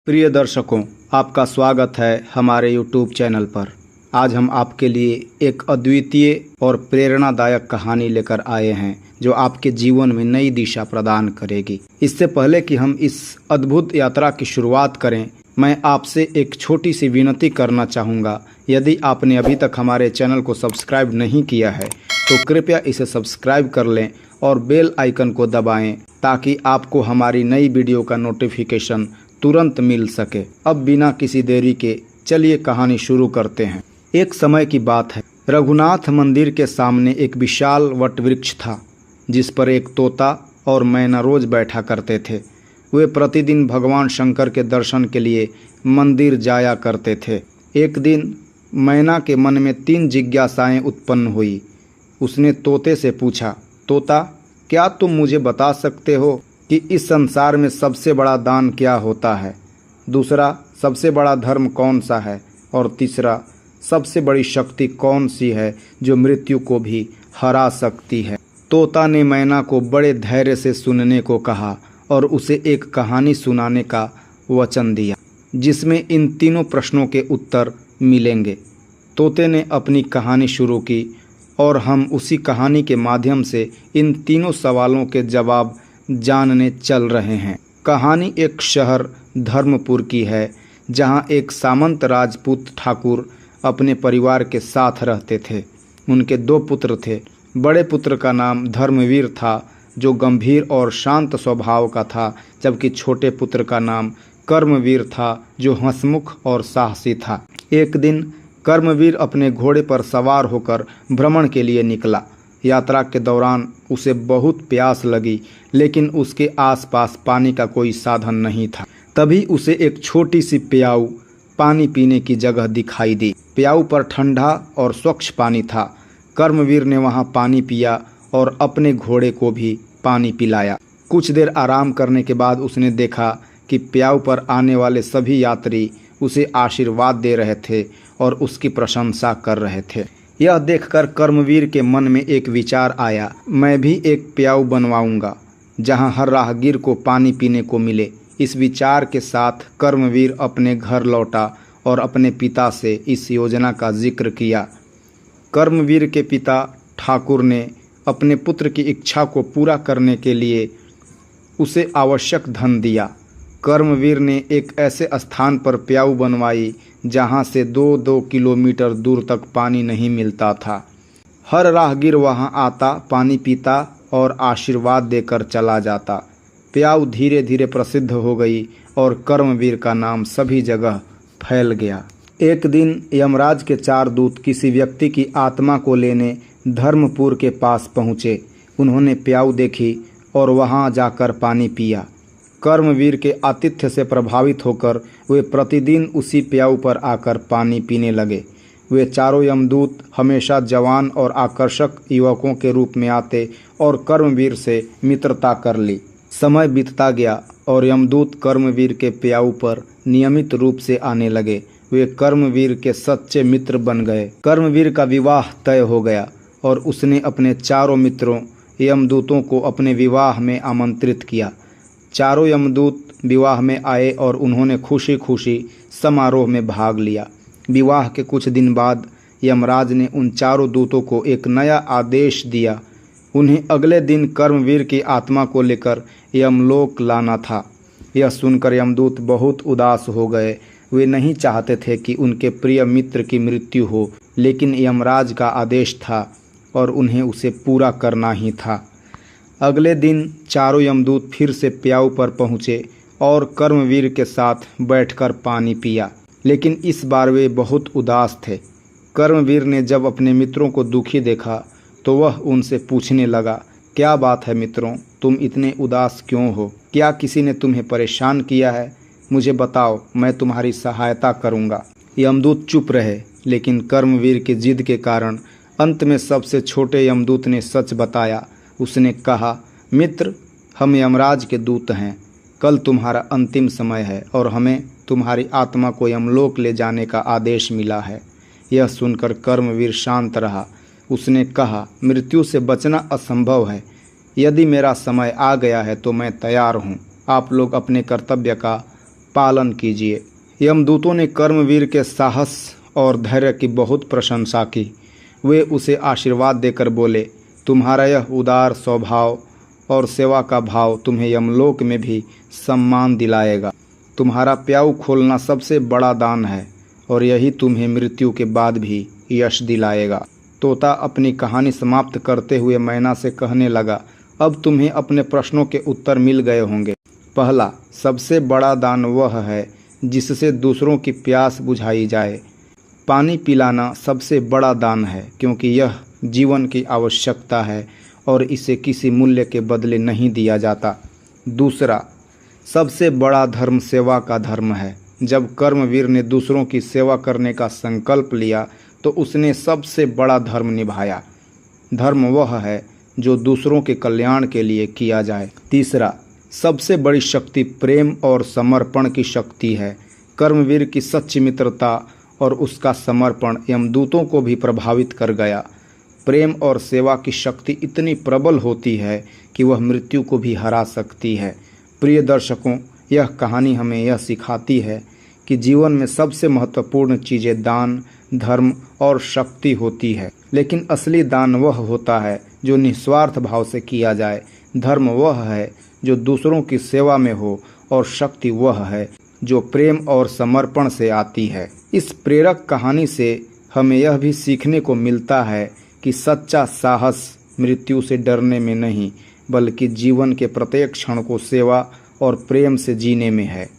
प्रिय दर्शकों, आपका स्वागत है हमारे YouTube चैनल पर। आज हम आपके लिए एक अद्वितीय और प्रेरणादायक कहानी लेकर आए हैं जो आपके जीवन में नई दिशा प्रदान करेगी। इससे पहले कि हम इस अद्भुत यात्रा की शुरुआत करें, मैं आपसे एक छोटी सी विनती करना चाहूँगा। यदि आपने अभी तक हमारे चैनल को सब्सक्राइब नहीं किया है तो कृपया इसे सब्सक्राइब कर लें और बेल आइकन को दबाएं ताकि आपको हमारी नई वीडियो का नोटिफिकेशन तुरंत मिल सके। अब बिना किसी देरी के चलिए कहानी शुरू करते हैं। एक समय की बात है, रघुनाथ मंदिर के सामने एक विशाल वटवृक्ष था जिस पर एक तोता और मैना रोज बैठा करते थे। वे प्रतिदिन भगवान शंकर के दर्शन के लिए मंदिर जाया करते थे। एक दिन मैना के मन में 3 जिज्ञासाएं उत्पन्न हुई। उसने तोते से पूछा, तोता, क्या तुम मुझे बता सकते हो कि इस संसार में सबसे बड़ा दान क्या होता है? दूसरा, सबसे बड़ा धर्म कौन सा है? और तीसरा, सबसे बड़ी शक्ति कौन सी है जो मृत्यु को भी हरा सकती है? तोता ने मैना को बड़े धैर्य से सुनने को कहा और उसे एक कहानी सुनाने का वचन दिया जिसमें इन तीनों प्रश्नों के उत्तर मिलेंगे। तोते ने अपनी कहानी शुरू की और हम उसी कहानी के माध्यम से इन तीनों सवालों के जवाब जानने चल रहे हैं। कहानी एक शहर धर्मपुर की है जहां एक सामंत राजपूत ठाकुर अपने परिवार के साथ रहते थे। उनके 2 पुत्र थे। बड़े पुत्र का नाम धर्मवीर था जो गंभीर और शांत स्वभाव का था, जबकि छोटे पुत्र का नाम कर्मवीर था जो हंसमुख और साहसी था। एक दिन कर्मवीर अपने घोड़े पर सवार होकर भ्रमण के लिए निकला। यात्रा के दौरान उसे बहुत प्यास लगी, लेकिन उसके आसपास पानी का कोई साधन नहीं था। तभी उसे एक छोटी सी प्याऊ पानी पीने की जगह दिखाई दी। प्याऊ पर ठंडा और स्वच्छ पानी था। कर्मवीर ने वहां पानी पिया और अपने घोड़े को भी पानी पिलाया। कुछ देर आराम करने के बाद उसने देखा कि प्याऊ पर आने वाले सभी यात्री उसे आशीर्वाद दे रहे थे और उसकी प्रशंसा कर रहे थे। यह देखकर कर्मवीर के मन में एक विचार आया, मैं भी एक प्याऊ बनवाऊंगा जहां हर राहगीर को पानी पीने को मिले। इस विचार के साथ कर्मवीर अपने घर लौटा और अपने पिता से इस योजना का जिक्र किया। कर्मवीर के पिता ठाकुर ने अपने पुत्र की इच्छा को पूरा करने के लिए उसे आवश्यक धन दिया। कर्मवीर ने एक ऐसे स्थान पर प्याऊ बनवाई जहां से 2-2 किलोमीटर दूर तक पानी नहीं मिलता था। हर राहगीर वहां आता, पानी पीता और आशीर्वाद देकर चला जाता। प्याऊ धीरे धीरे प्रसिद्ध हो गई और कर्मवीर का नाम सभी जगह फैल गया। एक दिन यमराज के 4 दूत किसी व्यक्ति की आत्मा को लेने धर्मपुर के पास पहुँचे। उन्होंने प्याऊ देखी और वहां जाकर पानी पिया। कर्मवीर के आतिथ्य से प्रभावित होकर वे प्रतिदिन उसी प्याऊ पर आकर पानी पीने लगे। वे चारों यमदूत हमेशा जवान और आकर्षक युवकों के रूप में आते और कर्मवीर से मित्रता कर ली। समय बीतता गया और यमदूत कर्मवीर के प्याऊ पर नियमित रूप से आने लगे। वे कर्मवीर के सच्चे मित्र बन गए। कर्मवीर का विवाह तय हो गया और उसने अपने चारों मित्रों यमदूतों को अपने विवाह में आमंत्रित किया। चारों यमदूत विवाह में आए और उन्होंने खुशी खुशी समारोह में भाग लिया। विवाह के कुछ दिन बाद यमराज ने उन चारों दूतों को एक नया आदेश दिया। उन्हें अगले दिन कर्मवीर की आत्मा को लेकर यमलोक लाना था। यह सुनकर यमदूत बहुत उदास हो गए। वे नहीं चाहते थे कि उनके प्रिय मित्र की मृत्यु हो, लेकिन यमराज का आदेश था और उन्हें उसे पूरा करना ही था। अगले दिन चारों यमदूत फिर से प्याऊ पर पहुँचे और कर्मवीर के साथ बैठकर पानी पिया, लेकिन इस बार वे बहुत उदास थे। कर्मवीर ने जब अपने मित्रों को दुखी देखा तो वह उनसे पूछने लगा, क्या बात है मित्रों, तुम इतने उदास क्यों हो? क्या किसी ने तुम्हें परेशान किया है? मुझे बताओ, मैं तुम्हारी सहायता करूँगा। यमदूत चुप रहे, लेकिन कर्मवीर की जिद के कारण अंत में सबसे छोटे यमदूत ने सच बताया। उसने कहा, मित्र, हम यमराज के दूत हैं। कल तुम्हारा अंतिम समय है और हमें तुम्हारी आत्मा को यमलोक ले जाने का आदेश मिला है। यह सुनकर कर्मवीर शांत रहा। उसने कहा, मृत्यु से बचना असंभव है। यदि मेरा समय आ गया है तो मैं तैयार हूँ। आप लोग अपने कर्तव्य का पालन कीजिए। यमदूतों ने कर्मवीर के साहस और धैर्य की बहुत प्रशंसा की। वे उसे आशीर्वाद देकर बोले, तुम्हारा यह उदार स्वभाव और सेवा का भाव तुम्हें यमलोक में भी सम्मान दिलाएगा। तुम्हारा प्याऊ खोलना सबसे बड़ा दान है और यही तुम्हें मृत्यु के बाद भी यश दिलाएगा। तोता अपनी कहानी समाप्त करते हुए मैना से कहने लगा, अब तुम्हें अपने प्रश्नों के उत्तर मिल गए होंगे। पहला, सबसे बड़ा दान वह है जिससे दूसरों की प्यास बुझाई जाए। पानी पिलाना सबसे बड़ा दान है क्योंकि यह जीवन की आवश्यकता है और इसे किसी मूल्य के बदले नहीं दिया जाता। दूसरा, सबसे बड़ा धर्म सेवा का धर्म है। जब कर्मवीर ने दूसरों की सेवा करने का संकल्प लिया तो उसने सबसे बड़ा धर्म निभाया। धर्म वह है जो दूसरों के कल्याण के लिए किया जाए। तीसरा, सबसे बड़ी शक्ति प्रेम और समर्पण की शक्ति है। कर्मवीर की सच्ची मित्रता और उसका समर्पण यमदूतों को भी प्रभावित कर गया। प्रेम और सेवा की शक्ति इतनी प्रबल होती है कि वह मृत्यु को भी हरा सकती है। प्रिय दर्शकों, यह कहानी हमें यह सिखाती है कि जीवन में सबसे महत्वपूर्ण चीज़ें दान, धर्म और शक्ति होती है, लेकिन असली दान वह होता है जो निस्वार्थ भाव से किया जाए। धर्म वह है जो दूसरों की सेवा में हो और शक्ति वह है जो प्रेम और समर्पण से आती है। इस प्रेरक कहानी से हमें यह भी सीखने को मिलता है कि सच्चा साहस मृत्यु से डरने में नहीं बल्कि जीवन के प्रत्येक क्षण को सेवा और प्रेम से जीने में है।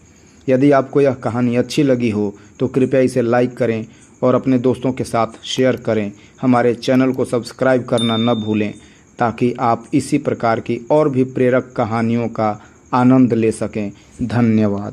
यदि आपको यह कहानी अच्छी लगी हो तो कृपया इसे लाइक करें और अपने दोस्तों के साथ शेयर करें। हमारे चैनल को सब्सक्राइब करना न भूलें ताकि आप इसी प्रकार की और भी प्रेरक कहानियों का आनंद ले सकें। धन्यवाद।